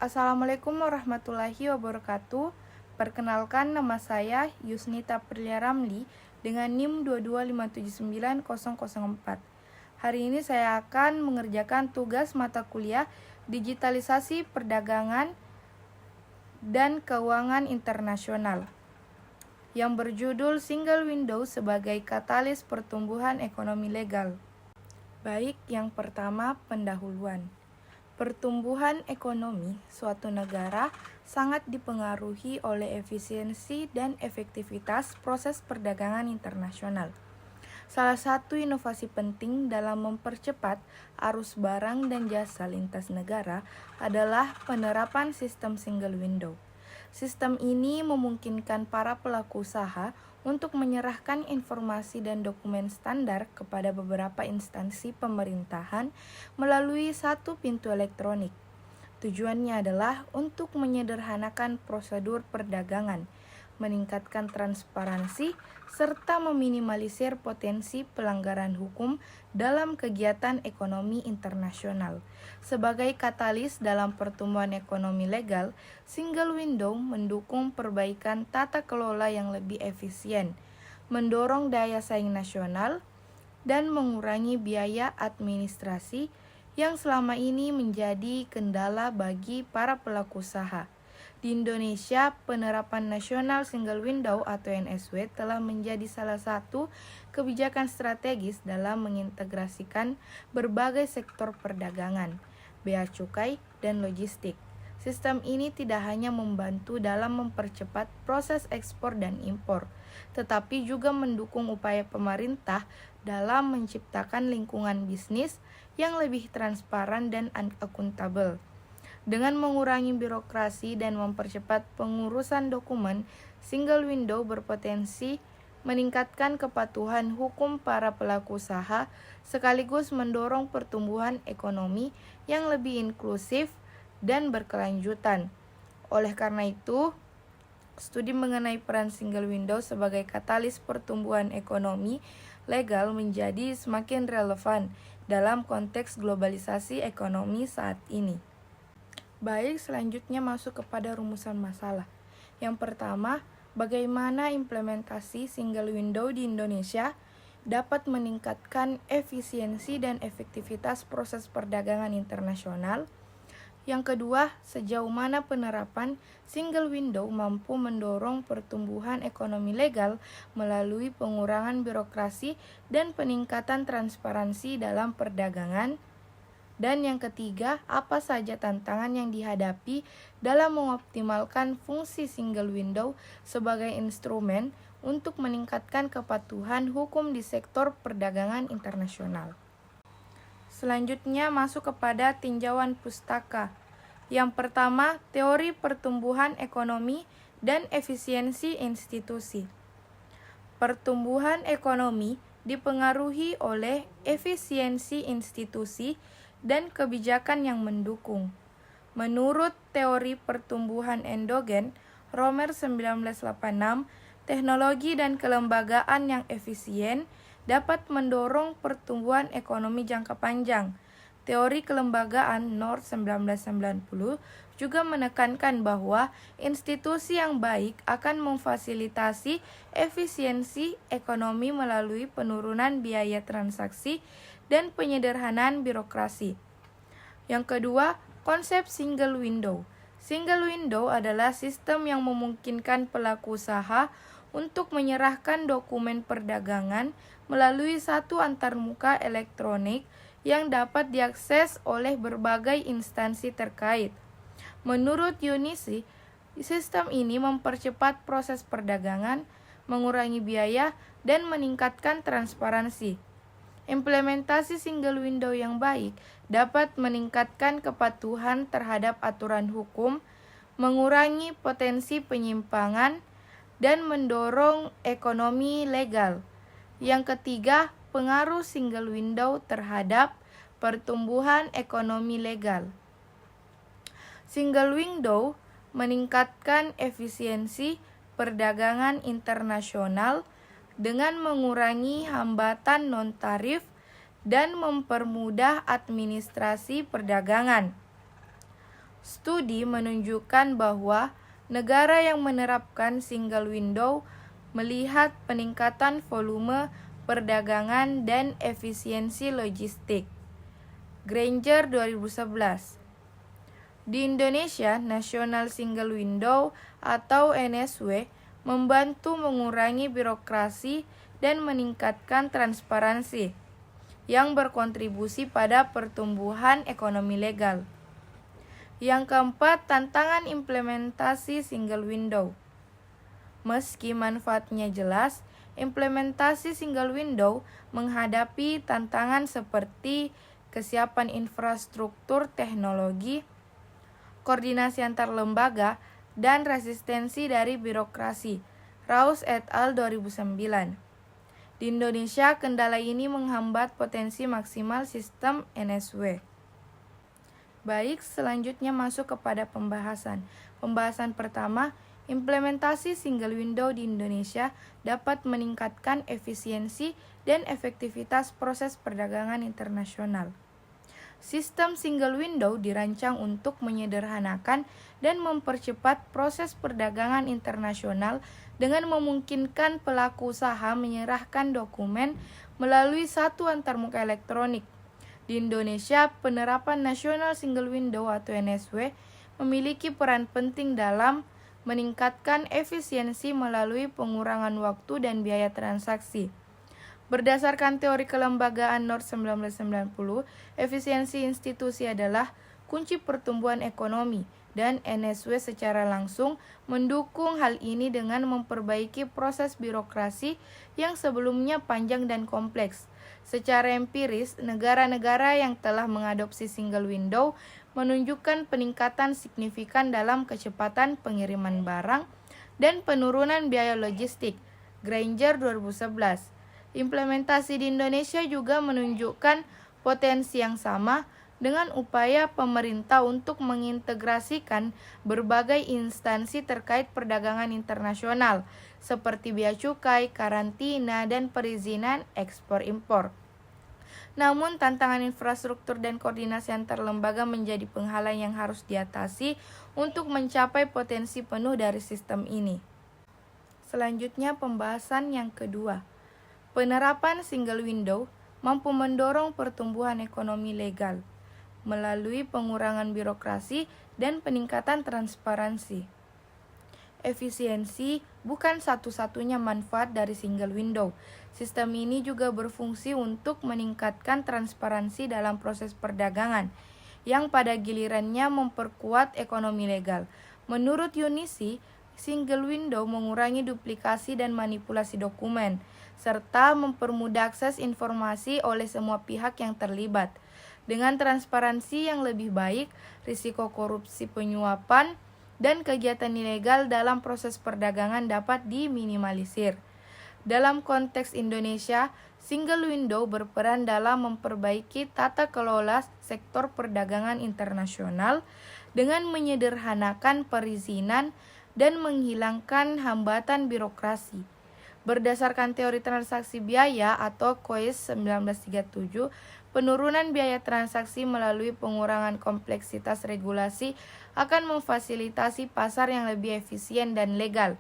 Assalamualaikum warahmatullahi wabarakatuh. Perkenalkan, nama saya Yusnita Prilia Ramli dengan NIM 225790004. Hari ini saya akan mengerjakan tugas mata kuliah Digitalisasi Perdagangan dan Keuangan Internasional yang berjudul Single Window sebagai katalis pertumbuhan ekonomi legal. Baik, yang pertama pendahuluan. Pertumbuhan ekonomi suatu negara sangat dipengaruhi oleh efisiensi dan efektivitas proses perdagangan internasional. Salah satu inovasi penting dalam mempercepat arus barang dan jasa lintas negara adalah penerapan sistem single window. Sistem ini memungkinkan para pelaku usaha untuk menyerahkan informasi dan dokumen standar kepada beberapa instansi pemerintahan melalui satu pintu elektronik. Tujuannya adalah untuk menyederhanakan prosedur perdagangan, meningkatkan transparansi, serta meminimalisir potensi pelanggaran hukum dalam kegiatan ekonomi internasional. Sebagai katalis dalam pertumbuhan ekonomi legal, single window mendukung perbaikan tata kelola yang lebih efisien, mendorong daya saing nasional, dan mengurangi biaya administrasi yang selama ini menjadi kendala bagi para pelaku usaha. Di Indonesia, penerapan National Single Window atau NSW telah menjadi salah satu kebijakan strategis dalam mengintegrasikan berbagai sektor perdagangan, bea cukai, dan logistik. Sistem ini tidak hanya membantu dalam mempercepat proses ekspor dan impor, tetapi juga mendukung upaya pemerintah dalam menciptakan lingkungan bisnis yang lebih transparan dan akuntabel. Dengan mengurangi birokrasi dan mempercepat pengurusan dokumen, single window berpotensi meningkatkan kepatuhan hukum para pelaku usaha sekaligus mendorong pertumbuhan ekonomi yang lebih inklusif dan berkelanjutan. Oleh karena itu, studi mengenai peran single window sebagai katalis pertumbuhan ekonomi legal menjadi semakin relevan dalam konteks globalisasi ekonomi saat ini. Baik, selanjutnya masuk kepada rumusan masalah. Yang pertama, bagaimana implementasi single window di Indonesia dapat meningkatkan efisiensi dan efektivitas proses perdagangan internasional. Yang kedua, sejauh mana penerapan single window mampu mendorong pertumbuhan ekonomi legal melalui pengurangan birokrasi dan peningkatan transparansi dalam perdagangan. Dan yang ketiga, apa saja tantangan yang dihadapi dalam mengoptimalkan fungsi single window sebagai instrumen untuk meningkatkan kepatuhan hukum di sektor perdagangan internasional. Selanjutnya masuk kepada tinjauan pustaka. Yang pertama, teori pertumbuhan ekonomi dan efisiensi institusi. Pertumbuhan ekonomi dipengaruhi oleh efisiensi institusi dan kebijakan yang mendukung. Menurut teori pertumbuhan endogen, Romer 1986, teknologi dan kelembagaan yang efisien dapat mendorong pertumbuhan ekonomi jangka panjang. Teori kelembagaan North 1990 juga menekankan bahwa institusi yang baik akan memfasilitasi efisiensi ekonomi melalui penurunan biaya transaksi dan penyederhanaan birokrasi. Yang kedua, konsep single window. Single window adalah sistem yang memungkinkan pelaku usaha untuk menyerahkan dokumen perdagangan melalui satu antarmuka elektronik yang dapat diakses oleh berbagai instansi terkait. Menurut UNISI, sistem ini mempercepat proses perdagangan, mengurangi biaya, dan meningkatkan transparansi. Implementasi single window yang baik dapat meningkatkan kepatuhan terhadap aturan hukum, mengurangi potensi penyimpangan, dan mendorong ekonomi legal. Yang ketiga, pengaruh single window terhadap pertumbuhan ekonomi legal. Single window meningkatkan efisiensi perdagangan internasional dengan mengurangi hambatan non-tarif dan mempermudah administrasi perdagangan. Studi menunjukkan bahwa negara yang menerapkan single window melihat peningkatan volume perdagangan dan efisiensi logistik. Granger 2011. Di Indonesia, National Single Window atau NSW membantu mengurangi birokrasi dan meningkatkan transparansi yang berkontribusi pada pertumbuhan ekonomi legal. Yang keempat, tantangan implementasi single window. Meski manfaatnya jelas, implementasi single window menghadapi tantangan seperti kesiapan infrastruktur teknologi, koordinasi antar lembaga, dan resistensi dari birokrasi. Raus et al. 2009. Di Indonesia, kendala ini menghambat potensi maksimal sistem NSW. Baik, selanjutnya masuk kepada pembahasan. Pembahasan pertama, implementasi single window di Indonesia dapat meningkatkan efisiensi dan efektivitas proses perdagangan internasional. Sistem single window dirancang untuk menyederhanakan dan mempercepat proses perdagangan internasional dengan memungkinkan pelaku usaha menyerahkan dokumen melalui satu antarmuka elektronik. Di Indonesia, penerapan National Single Window atau NSW memiliki peran penting dalam meningkatkan efisiensi melalui pengurangan waktu dan biaya transaksi. Berdasarkan teori kelembagaan North 1990, efisiensi institusi adalah kunci pertumbuhan ekonomi, dan NSW secara langsung mendukung hal ini dengan memperbaiki proses birokrasi yang sebelumnya panjang dan kompleks. Secara empiris, negara-negara yang telah mengadopsi single window menunjukkan peningkatan signifikan dalam kecepatan pengiriman barang dan penurunan biaya logistik. Granger 2011. Implementasi di Indonesia juga menunjukkan potensi yang sama dengan upaya pemerintah untuk mengintegrasikan berbagai instansi terkait perdagangan internasional seperti bea cukai, karantina, dan perizinan ekspor-impor. Namun, tantangan infrastruktur dan koordinasi antar lembaga menjadi penghalang yang harus diatasi untuk mencapai potensi penuh dari sistem ini. Selanjutnya, pembahasan yang kedua. Penerapan single window mampu mendorong pertumbuhan ekonomi legal melalui pengurangan birokrasi dan peningkatan transparansi. Efisiensi bukan satu-satunya manfaat dari single window. Sistem ini juga berfungsi untuk meningkatkan transparansi dalam proses perdagangan, yang pada gilirannya memperkuat ekonomi legal. Menurut Yunisi, single window mengurangi duplikasi dan manipulasi dokumen, serta mempermudah akses informasi oleh semua pihak yang terlibat. Dengan transparansi yang lebih baik, risiko korupsi, penyuapan, dan kegiatan ilegal dalam proses perdagangan dapat diminimalisir. Dalam konteks Indonesia, single window berperan dalam memperbaiki tata kelola sektor perdagangan internasional dengan menyederhanakan perizinan dan menghilangkan hambatan birokrasi. Berdasarkan teori transaksi biaya atau Coase 1937, penurunan biaya transaksi melalui pengurangan kompleksitas regulasi akan memfasilitasi pasar yang lebih efisien dan legal.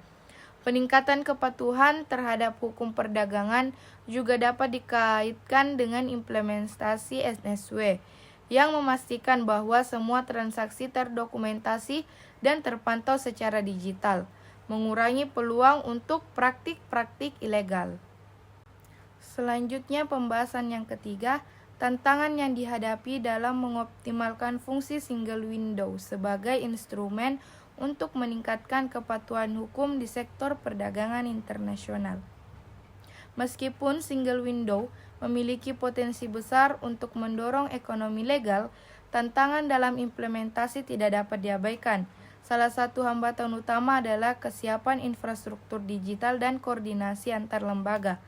Peningkatan kepatuhan terhadap hukum perdagangan juga dapat dikaitkan dengan implementasi NSW yang memastikan bahwa semua transaksi terdokumentasi dan terpantau secara digital, mengurangi peluang untuk praktik-praktik ilegal. Selanjutnya, pembahasan yang ketiga, tantangan yang dihadapi dalam mengoptimalkan fungsi single window sebagai instrumen untuk meningkatkan kepatuhan hukum di sektor perdagangan internasional. Meskipun single window memiliki potensi besar untuk mendorong ekonomi legal, tantangan dalam implementasi tidak dapat diabaikan. Salah satu hambatan utama adalah kesiapan infrastruktur digital dan koordinasi antar lembaga.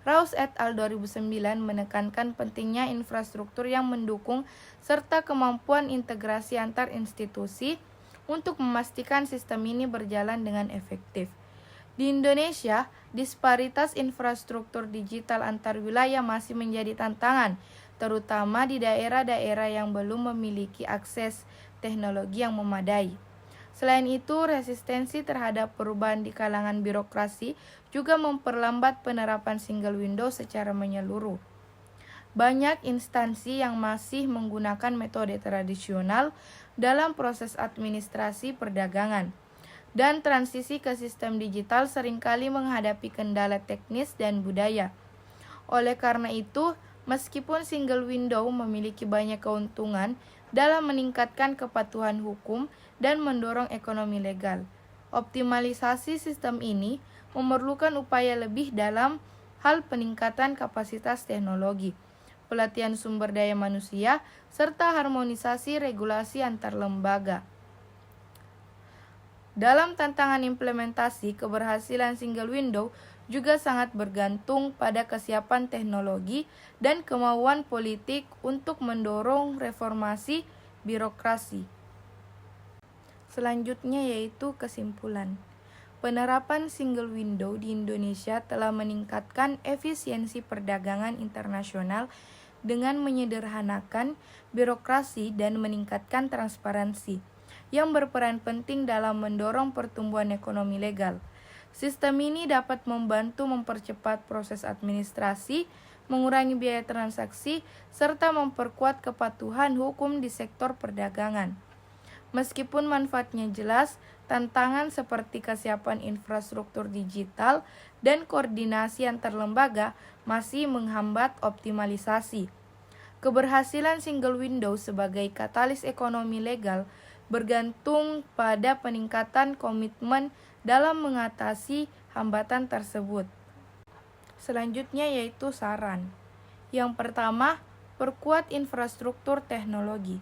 Raus et al. 2009 menekankan pentingnya infrastruktur yang mendukung serta kemampuan integrasi antar institusi untuk memastikan sistem ini berjalan dengan efektif. Di Indonesia, disparitas infrastruktur digital antar wilayah masih menjadi tantangan, terutama di daerah-daerah yang belum memiliki akses teknologi yang memadai. Selain itu, resistensi terhadap perubahan di kalangan birokrasi juga memperlambat penerapan single window secara menyeluruh. Banyak instansi yang masih menggunakan metode tradisional dalam proses administrasi perdagangan, dan transisi ke sistem digital seringkali menghadapi kendala teknis dan budaya. Oleh karena itu, meskipun single window memiliki banyak keuntungan dalam meningkatkan kepatuhan hukum dan mendorong ekonomi legal, optimalisasi sistem ini memerlukan upaya lebih dalam hal peningkatan kapasitas teknologi, pelatihan sumber daya manusia, serta harmonisasi regulasi antar lembaga. Dalam tantangan implementasi, keberhasilan single window juga sangat bergantung pada kesiapan teknologi dan kemauan politik untuk mendorong reformasi birokrasi. Selanjutnya yaitu kesimpulan. Penerapan single window di Indonesia telah meningkatkan efisiensi perdagangan internasional dengan menyederhanakan birokrasi dan meningkatkan transparansi, yang berperan penting dalam mendorong pertumbuhan ekonomi legal. Sistem ini dapat membantu mempercepat proses administrasi, mengurangi biaya transaksi, serta memperkuat kepatuhan hukum di sektor perdagangan. Meskipun manfaatnya jelas, tantangan seperti kesiapan infrastruktur digital dan koordinasi antar lembaga masih menghambat optimalisasi. Keberhasilan single window sebagai katalis ekonomi legal bergantung pada peningkatan komitmen dalam mengatasi hambatan tersebut. Selanjutnya yaitu saran. Yang pertama, perkuat infrastruktur teknologi.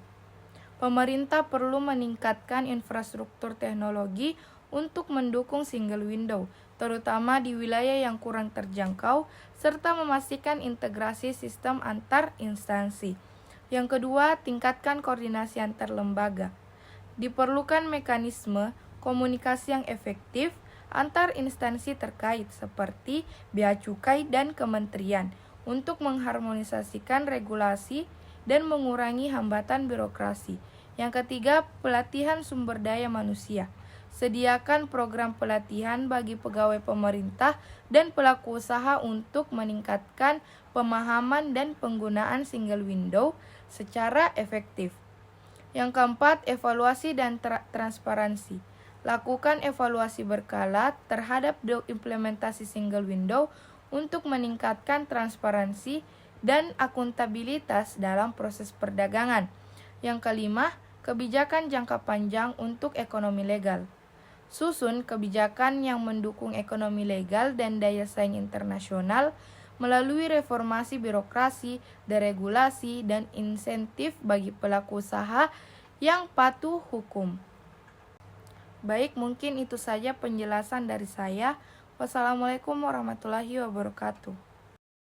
Pemerintah perlu meningkatkan infrastruktur teknologi untuk mendukung single window, terutama di wilayah yang kurang terjangkau, serta memastikan integrasi sistem antar instansi. Yang kedua, tingkatkan koordinasi antar lembaga. Diperlukan mekanisme komunikasi yang efektif antar instansi terkait seperti Bea Cukai dan kementerian untuk mengharmonisasikan regulasi dan mengurangi hambatan birokrasi. Yang ketiga, pelatihan sumber daya manusia. Sediakan program pelatihan bagi pegawai pemerintah dan pelaku usaha untuk meningkatkan pemahaman dan penggunaan single window secara efektif. Yang keempat, evaluasi dan transparansi. Lakukan evaluasi berkala terhadap implementasi single window untuk meningkatkan transparansi dan akuntabilitas dalam proses perdagangan. Yang kelima, kebijakan jangka panjang untuk ekonomi legal. Susun kebijakan yang mendukung ekonomi legal dan daya saing internasional melalui reformasi birokrasi, deregulasi, dan insentif bagi pelaku usaha yang patuh hukum. Baik, mungkin itu saja penjelasan dari saya. Wassalamualaikum warahmatullahi wabarakatuh.